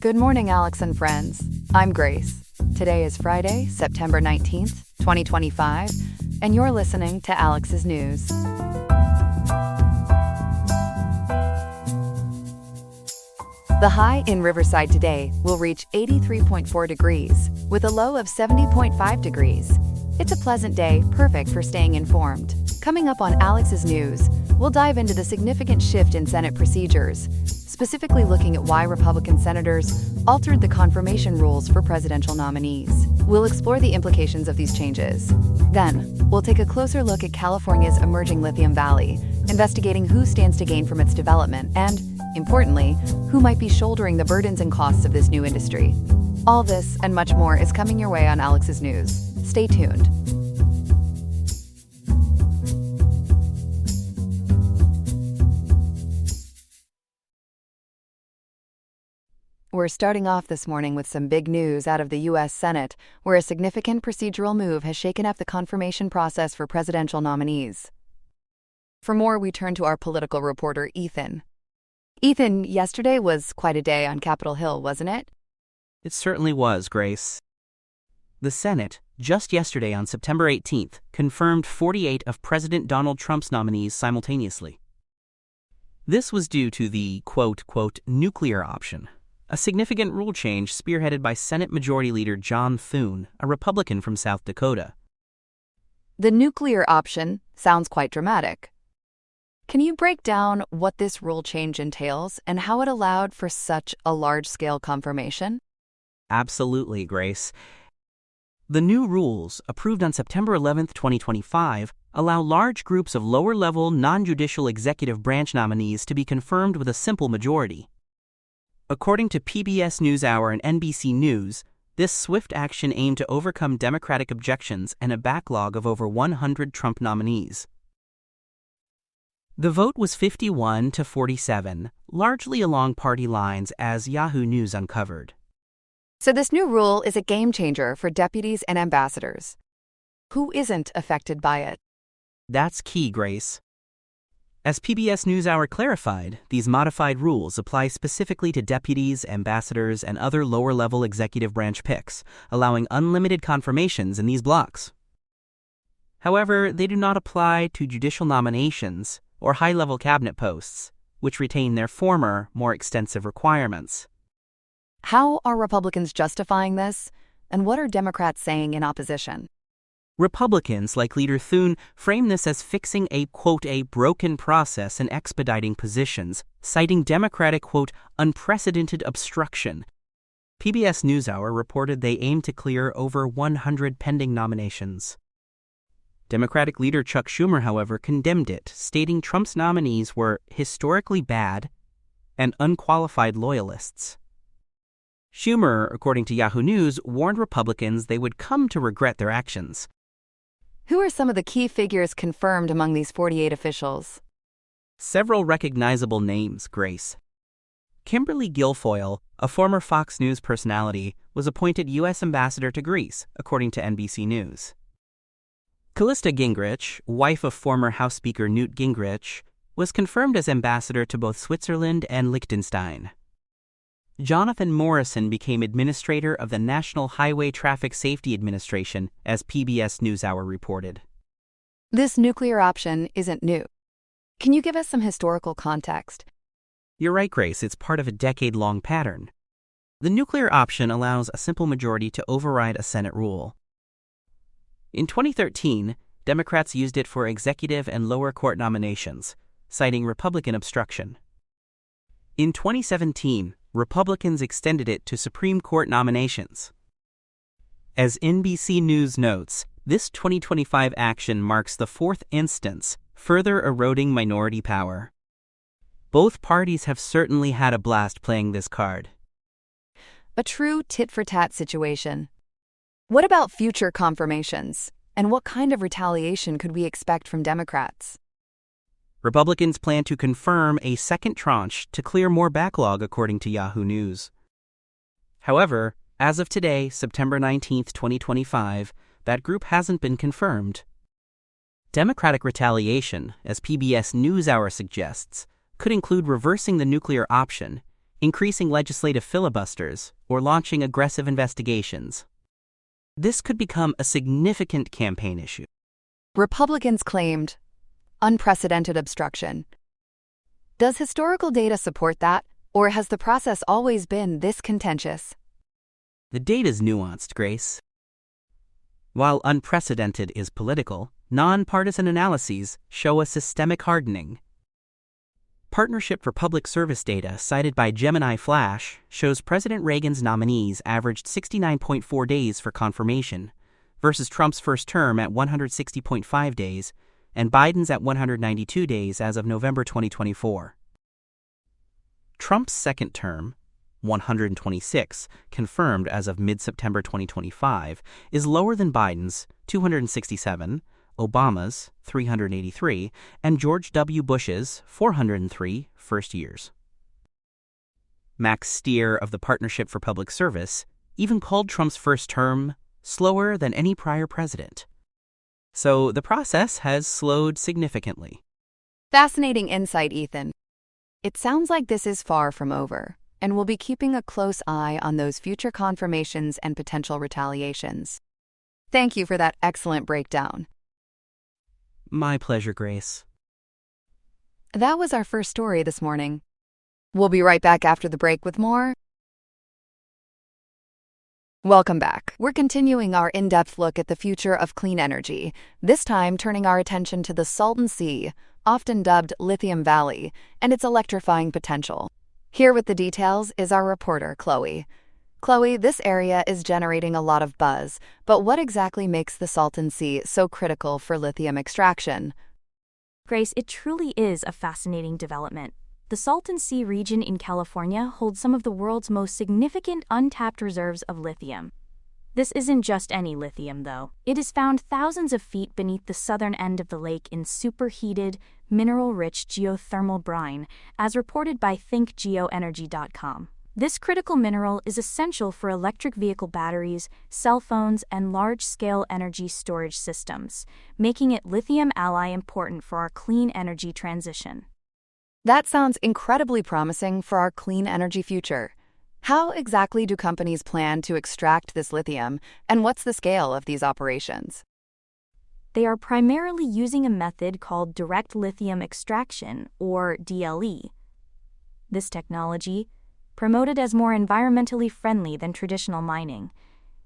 Good morning, Alex and friends. I'm Grace. Today is Friday, September 19th, 2025, and you're listening to Alex's News. The high in Riverside today will reach 83.4 degrees, with a low of 70.5 degrees. It's a pleasant day, perfect for staying informed. Coming up on Alex's News, we'll dive into the significant shift in Senate procedures, specifically looking at why Republican senators altered the confirmation rules for presidential nominees. We'll explore the implications of these changes. Then, we'll take a closer look at California's emerging Lithium Valley, investigating who stands to gain from its development and, importantly, who might be shouldering the burdens and costs of this new industry. All this and much more is coming your way on Alex's News. Stay tuned. We're starting off this morning with some big news out of the U.S. Senate, where a significant procedural move has shaken up the confirmation process for presidential nominees. For more, we turn to our political reporter, Ethan. Ethan, yesterday was quite a day on Capitol Hill, wasn't it? It certainly was, Grace. The Senate, just yesterday on September 18th, confirmed 48 of President Donald Trump's nominees simultaneously. This was due to the, quote, nuclear option, a significant rule change spearheaded by Senate Majority Leader John Thune, a Republican from South Dakota. The nuclear option sounds quite dramatic. Can you break down what this rule change entails and how it allowed for such a large-scale confirmation? Absolutely, Grace. The new rules, approved on September 11, 2025, allow large groups of lower-level, non-judicial executive branch nominees to be confirmed with a simple majority. According to PBS NewsHour and NBC News, this swift action aimed to overcome Democratic objections and a backlog of over 100 Trump nominees. The vote was 51 to 47, largely along party lines, as Yahoo News uncovered. So this new rule is a game changer for deputies and ambassadors. Who isn't affected by it? That's key, Grace. As PBS NewsHour clarified, these modified rules apply specifically to deputies, ambassadors, and other lower-level executive branch picks, allowing unlimited confirmations in these blocks. However, they do not apply to judicial nominations or high-level cabinet posts, which retain their former, more extensive requirements. How are Republicans justifying this, and what are Democrats saying in opposition? Republicans, like Leader Thune, frame this as fixing a, quote, a broken process and expediting positions, citing Democratic, quote, unprecedented obstruction. PBS NewsHour reported they aim to clear over 100 pending nominations. Democratic leader Chuck Schumer, however, condemned it, stating Trump's nominees were historically bad and unqualified loyalists. Schumer, according to Yahoo News, warned Republicans they would come to regret their actions. Who are some of the key figures confirmed among these 48 officials? Several recognizable names, Grace. Kimberly Guilfoyle, a former Fox News personality, was appointed U.S. ambassador to Greece, according to NBC News. Callista Gingrich, wife of former House Speaker Newt Gingrich, was confirmed as ambassador to both Switzerland and Liechtenstein. Jonathan Morrison became administrator of the National Highway Traffic Safety Administration, as PBS NewsHour reported. This nuclear option isn't new. Can you give us some historical context? You're right, Grace. It's part of a decade-long pattern. The nuclear option allows a simple majority to override a Senate rule. In 2013, Democrats used it for executive and lower court nominations, citing Republican obstruction. In 2017, Republicans extended it to Supreme Court nominations. As NBC News notes, this 2025 action marks the fourth instance, further eroding minority power. Both parties have certainly had a blast playing this card. A true tit-for-tat situation. What about future confirmations? And what kind of retaliation could we expect from Democrats? Republicans plan to confirm a second tranche to clear more backlog, according to Yahoo News. However, as of today, September 19, 2025, that group hasn't been confirmed. Democratic retaliation, as PBS NewsHour suggests, could include reversing the nuclear option, increasing legislative filibusters, or launching aggressive investigations. This could become a significant campaign issue. Republicans claimed unprecedented obstruction. Does historical data support that, or has the process always been this contentious? The data's nuanced, Grace. While unprecedented is political, nonpartisan analyses show a systemic hardening. Partnership for Public Service data cited by Gemini Flash shows President Reagan's nominees averaged 69.4 days for confirmation, versus Trump's first term at 160.5 days and Biden's at 192 days as of November 2024. Trump's second term, 126, confirmed as of mid-September 2025, is lower than Biden's, 267, Obama's, 383, and George W. Bush's, 403, first years. Max Stier of the Partnership for Public Service even called Trump's first term slower than any prior president. So the process has slowed significantly. Fascinating insight, Ethan. It sounds like this is far from over, and we'll be keeping a close eye on those future confirmations and potential retaliations. Thank you for that excellent breakdown. My pleasure, Grace. That was our first story this morning. We'll be right back after the break with more. Welcome back. We're continuing our in-depth look at the future of clean energy, this time turning our attention to the Salton Sea, often dubbed Lithium Valley, and its electrifying potential. Here with the details is our reporter, Chloe. Chloe, this area is generating a lot of buzz, but what exactly makes the Salton Sea so critical for lithium extraction? Grace, it truly is a fascinating development. The Salton Sea region in California holds some of the world's most significant untapped reserves of lithium. This isn't just any lithium, though. It is found thousands of feet beneath the southern end of the lake in superheated, mineral-rich geothermal brine, as reported by thinkgeoenergy.com. This critical mineral is essential for electric vehicle batteries, cell phones, and large-scale energy storage systems, making it lithium ally important for our clean energy transition. That sounds incredibly promising for our clean energy future. How exactly do companies plan to extract this lithium, and what's the scale of these operations? They are primarily using a method called direct lithium extraction, or DLE. This technology, promoted as more environmentally friendly than traditional mining,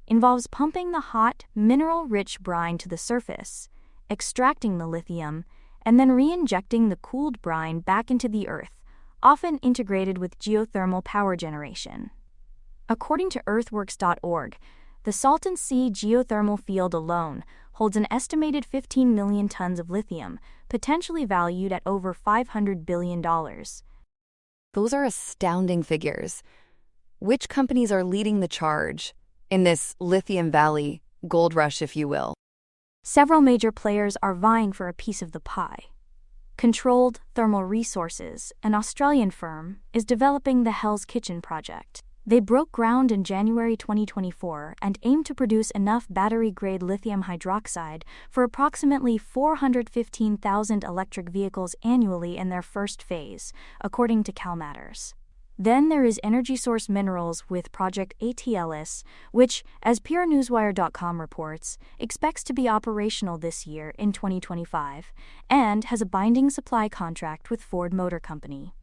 involves pumping the hot, mineral-rich brine to the surface, extracting the lithium, and then re-injecting the cooled brine back into the earth, often integrated with geothermal power generation. According to earthworks.org, the Salton Sea geothermal field alone holds an estimated 15 million tons of lithium, potentially valued at over $500 billion. Those are astounding figures. Which companies are leading the charge in this Lithium Valley gold rush, if you will? Several major players are vying for a piece of the pie. Controlled Thermal Resources, an Australian firm, is developing the Hell's Kitchen project. They broke ground in January 2024 and aim to produce enough battery-grade lithium hydroxide for approximately 415,000 electric vehicles annually in their first phase, according to CalMatters. Then there is Energy Source Minerals with Project ATLS, which, as PureNewsWire.com reports, expects to be operational this year in 2025, and has a binding supply contract with Ford Motor Company.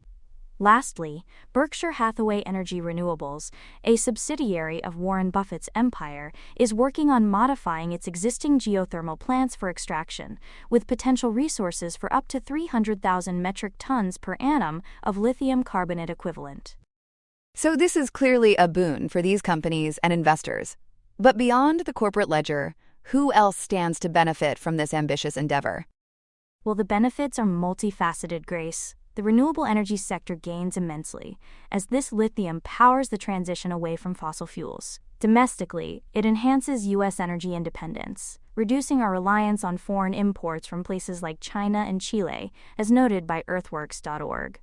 Lastly, Berkshire Hathaway Energy Renewables, a subsidiary of Warren Buffett's empire, is working on modifying its existing geothermal plants for extraction, with potential resources for up to 300,000 metric tons per annum of lithium carbonate equivalent. So this is clearly a boon for these companies and investors. But beyond the corporate ledger, who else stands to benefit from this ambitious endeavor? Well, the benefits are multifaceted, Grace. The renewable energy sector gains immensely, as this lithium powers the transition away from fossil fuels. Domestically, it enhances U.S. energy independence, reducing our reliance on foreign imports from places like China and Chile, as noted by earthworks.org.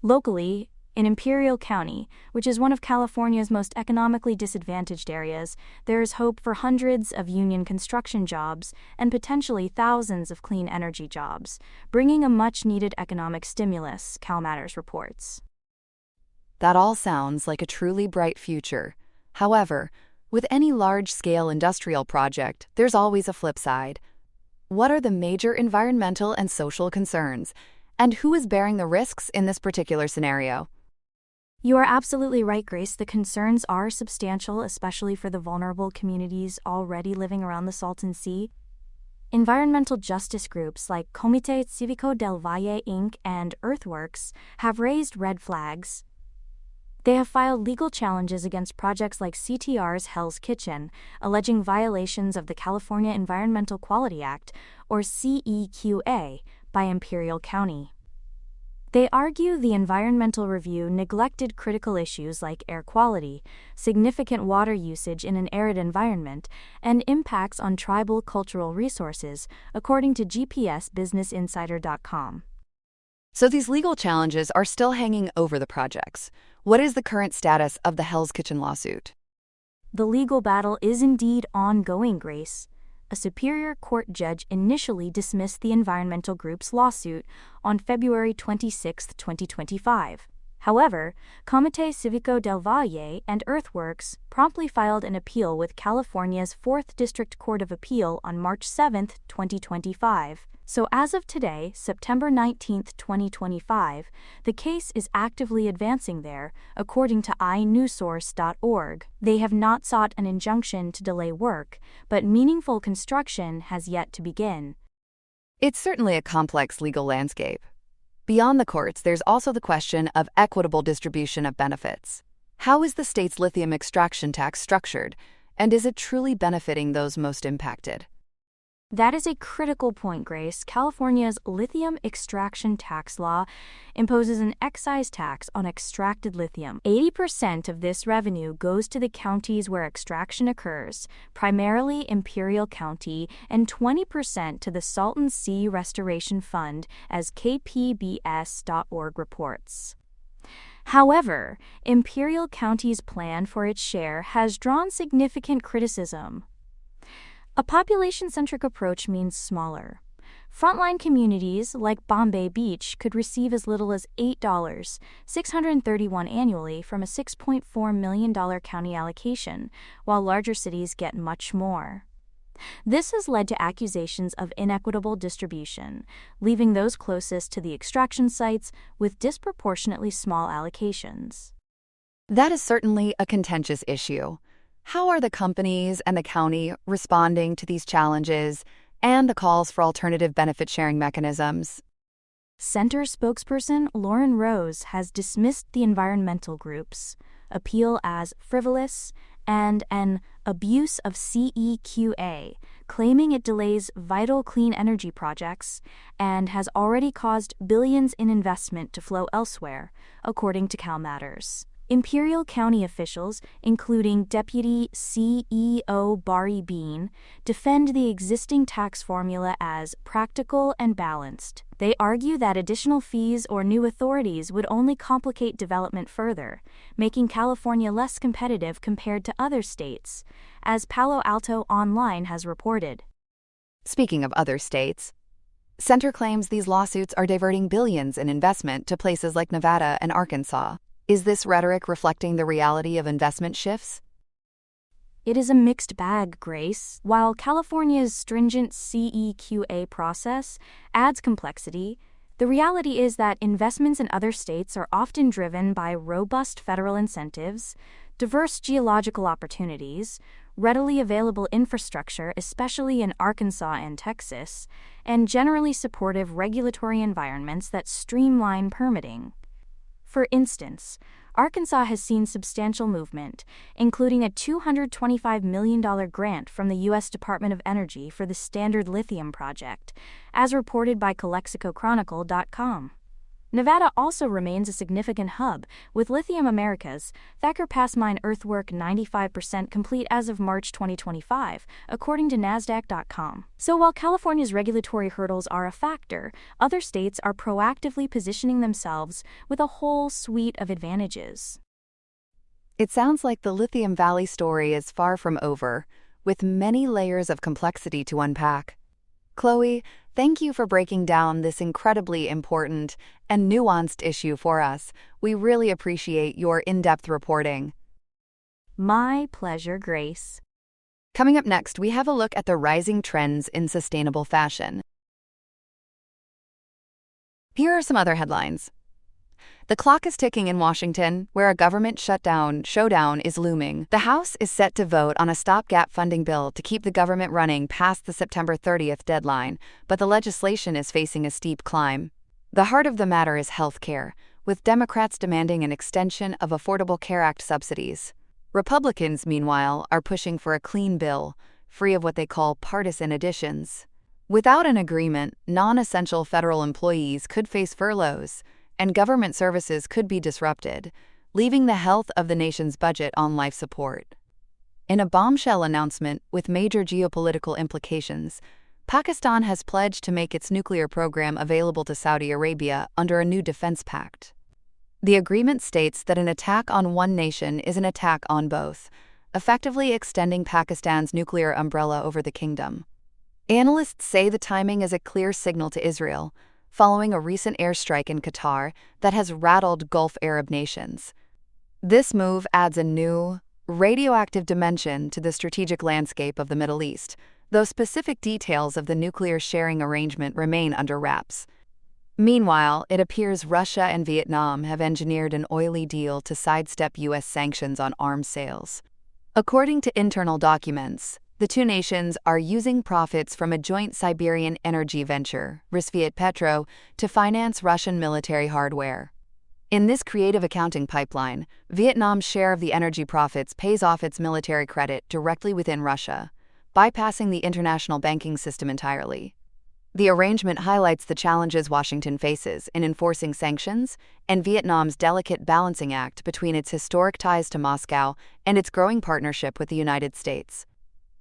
Locally, in Imperial County, which is one of California's most economically disadvantaged areas, there is hope for hundreds of union construction jobs and potentially thousands of clean energy jobs, bringing a much-needed economic stimulus, CalMatters reports. That all sounds like a truly bright future. However, with any large-scale industrial project, there's always a flip side. What are the major environmental and social concerns? And who is bearing the risks in this particular scenario? You are absolutely right, Grace. The concerns are substantial, especially for the vulnerable communities already living around the Salton Sea. Environmental justice groups like Comité Cívico del Valle Inc. and Earthworks have raised red flags. They have filed legal challenges against projects like CTR's Hell's Kitchen, alleging violations of the California Environmental Quality Act, or CEQA, by Imperial County. They argue the environmental review neglected critical issues like air quality, significant water usage in an arid environment, and impacts on tribal cultural resources, according to GPSBusinessInsider.com. So these legal challenges are still hanging over the projects. What is the current status of the Hell's Kitchen lawsuit? The legal battle is indeed ongoing, Grace. A Superior Court judge initially dismissed the environmental group's lawsuit on February 26, 2025. However, Comité Cívico del Valle and Earthworks promptly filed an appeal with California's 4th District Court of Appeal on March 7, 2025. So as of today, September 19, 2025, the case is actively advancing there, according to inewsource.org. They have not sought an injunction to delay work, but meaningful construction has yet to begin. It's certainly a complex legal landscape. Beyond the courts, there's also the question of equitable distribution of benefits. How is the state's lithium extraction tax structured, and is it truly benefiting those most impacted? That is a critical point, Grace. California's lithium extraction tax law imposes an excise tax on extracted lithium. 80% of this revenue goes to the counties where extraction occurs, primarily Imperial County, and 20% to the Salton Sea Restoration Fund, as KPBS.org reports. However, Imperial County's plan for its share has drawn significant criticism. A population-centric approach means smaller. Frontline communities like Bombay Beach could receive as little as $8.631 annually from a $6.4 million county allocation, while larger cities get much more. This has led to accusations of inequitable distribution, leaving those closest to the extraction sites with disproportionately small allocations. That is certainly a contentious issue. How are the companies and the county responding to these challenges and the calls for alternative benefit-sharing mechanisms? Center spokesperson Lauren Rose has dismissed the environmental group's appeal as frivolous and an abuse of CEQA, claiming it delays vital clean energy projects and has already caused billions in investment to flow elsewhere, according to CalMatters. Imperial County officials, including Deputy CEO Barry Bean, defend the existing tax formula as practical and balanced. They argue that additional fees or new authorities would only complicate development further, making California less competitive compared to other states, as Palo Alto Online has reported. Speaking of other states, Center claims these lawsuits are diverting billions in investment to places like Nevada and Arkansas. Is this rhetoric reflecting the reality of investment shifts? It is a mixed bag, Grace. While California's stringent CEQA process adds complexity, the reality is that investments in other states are often driven by robust federal incentives, diverse geological opportunities, readily available infrastructure, especially in Arkansas and Texas, and generally supportive regulatory environments that streamline permitting. For instance, Arkansas has seen substantial movement, including a $225 million grant from the U.S. Department of Energy for the Standard Lithium project, as reported by CalexicoChronicle.com. Nevada also remains a significant hub, with Lithium Americas, Thacker Pass Mine earthwork 95% complete as of March 2025, according to NASDAQ.com. So while California's regulatory hurdles are a factor, other states are proactively positioning themselves with a whole suite of advantages. It sounds like the Lithium Valley story is far from over, with many layers of complexity to unpack. Chloe, thank you for breaking down this incredibly important and nuanced issue for us. We really appreciate your in-depth reporting. My pleasure, Grace. Coming up next, we have a look at the rising trends in sustainable fashion. Here are some other headlines. The clock is ticking in Washington, where a government showdown is looming. The House is set to vote on a stopgap funding bill to keep the government running past the September 30th deadline, but the legislation is facing a steep climb. The heart of the matter is health care, with Democrats demanding an extension of Affordable Care Act subsidies. Republicans, meanwhile, are pushing for a clean bill, free of what they call partisan additions. Without an agreement, non-essential federal employees could face furloughs, and government services could be disrupted, leaving the health of the nation's budget on life support. In a bombshell announcement with major geopolitical implications, Pakistan has pledged to make its nuclear program available to Saudi Arabia under a new defense pact. The agreement states that an attack on one nation is an attack on both, effectively extending Pakistan's nuclear umbrella over the kingdom. Analysts say the timing is a clear signal to Israel, following a recent airstrike in Qatar that has rattled Gulf Arab nations. This move adds a new, radioactive dimension to the strategic landscape of the Middle East, though specific details of the nuclear sharing arrangement remain under wraps. Meanwhile, it appears Russia and Vietnam have engineered an oily deal to sidestep U.S. sanctions on arms sales. According to internal documents, the two nations are using profits from a joint Siberian energy venture, Rusviet Petro, to finance Russian military hardware. In this creative accounting pipeline, Vietnam's share of the energy profits pays off its military credit directly within Russia, bypassing the international banking system entirely. The arrangement highlights the challenges Washington faces in enforcing sanctions and Vietnam's delicate balancing act between its historic ties to Moscow and its growing partnership with the United States.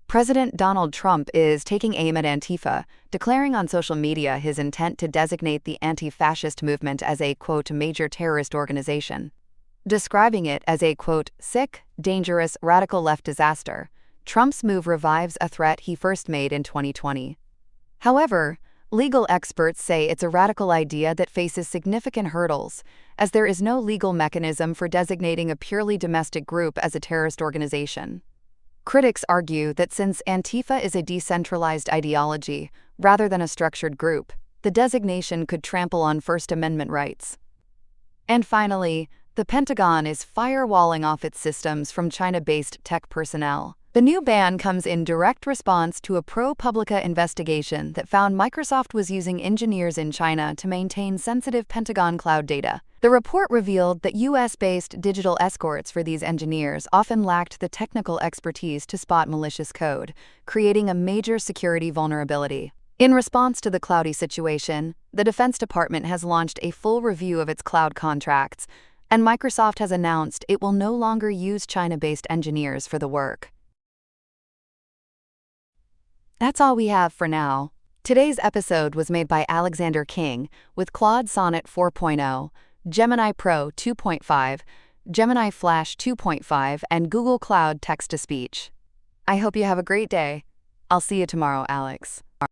President Donald Trump is taking aim at Antifa, declaring on social media his intent to designate the anti-fascist movement as a, quote, major terrorist organization. Describing it as a, quote, sick, dangerous, radical left disaster, Trump's move revives a threat he first made in 2020. However, legal experts say it's a radical idea that faces significant hurdles, as there is no legal mechanism for designating a purely domestic group as a terrorist organization. Critics argue that since Antifa is a decentralized ideology rather than a structured group, the designation could trample on First Amendment rights. And finally, the Pentagon is firewalling off its systems from China-based tech personnel. The new ban comes in direct response to a ProPublica investigation that found Microsoft was using engineers in China to maintain sensitive Pentagon cloud data. The report revealed that U.S.-based digital escorts for these engineers often lacked the technical expertise to spot malicious code, creating a major security vulnerability. In response to the cloudy situation, the Defense Department has launched a full review of its cloud contracts, and Microsoft has announced it will no longer use China-based engineers for the work. That's all we have for now. Today's episode was made by Alexander King with Claude Sonnet 4.0, Gemini Pro 2.5, Gemini Flash 2.5, and Google Cloud Text-to-Speech. I hope you have a great day. I'll see you tomorrow, Alex.